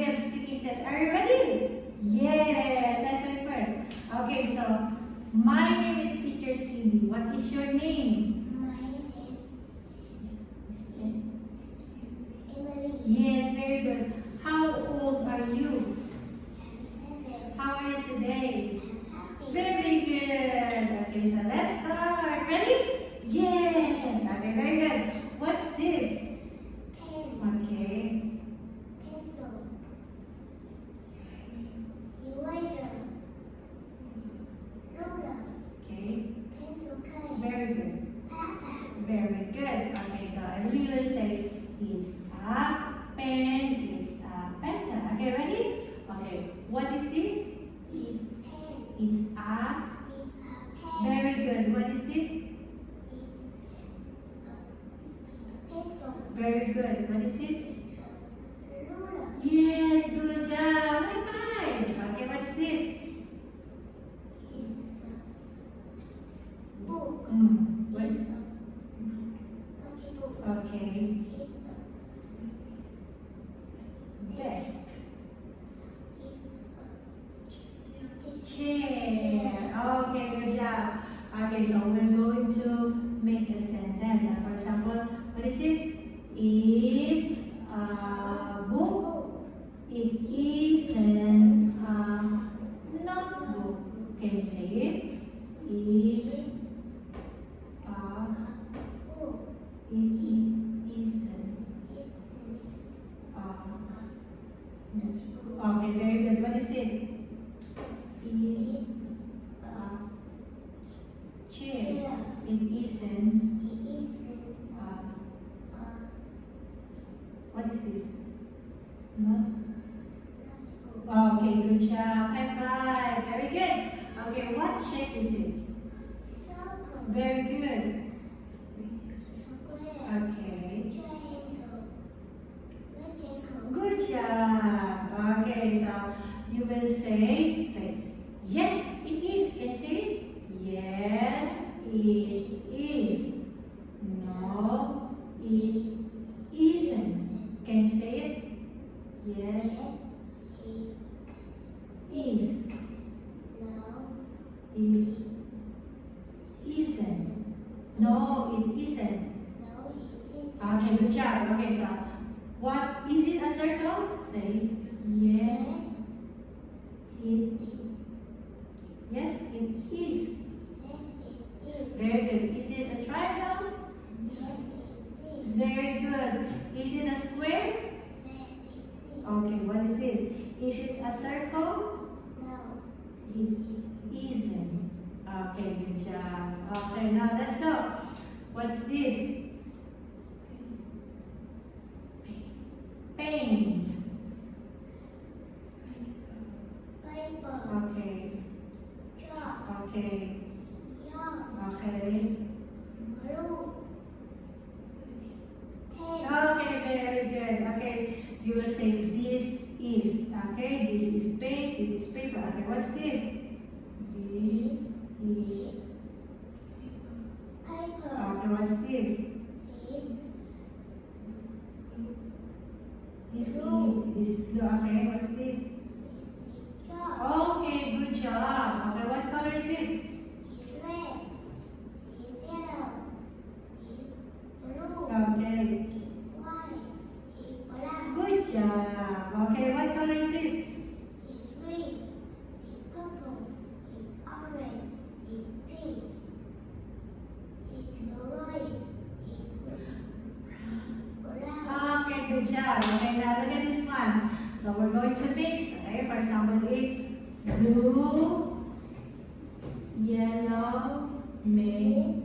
William speaking test. Are you ready? Yes, I went first. Okay, so my name is Teacher Cindy. What is your name? My name is Emily. Yes, very good. How old are you? I'm 7. How are you today? I'm happy. Very good. Okay, so let's start. Ready? Yes. Okay, very good. What's this? Pen, Okay. pencil, eraser, ruler, Okay. pencil case, Very good. backpack, Very good. Okay, so everybody will say it's a pen, it's a pencil. Okay, ready? Okay, what is this? it's pen, It's a. it's a pen, Very good. What is this? it's a pencil, Very good. What is this? it's a ruler, Yes, good job. High five. Okay, what is this? it's a book, What? it's a notebook, Okay. it's a Desk. chair. Chair. Okay, good job. Okay, so we're going to make a sentence. For example, what is this? It's a book. It isn't a notebook. Can you say it? It isn't okay, very good. What is it? It chair. It isn't what is this? Not okay, good job. High five. Very good. Okay, what shape is it? Very good. Okay. Good job. Okay, so you will say, yes, it is. Can you say it? Yes, it is. No, it isn't. Can you say it? Yes, is. It isn't. No, it isn't. Okay, good job. Okay, so what is it? A circle? Say yes. Yes, it is. Very good. Is it a triangle? It's very good. Is it a square? Okay, what is this? Is it a circle? It isn't. Okay, good job. Okay, now let's go. What's this? Paint. Okay. Okay. Okay. Okay, very good. Okay, you will say this is. Okay, this is paint, this is paper. Okay, what's this? This is. Okay, what's this? This is glue. Okay, what's this? Okay, good job. Okay, what color is it? Okay, good job. Okay, what color is it? Okay, good job. Okay, now look at this one. So we're going to mix. Okay, for example, if blue, yellow, mix.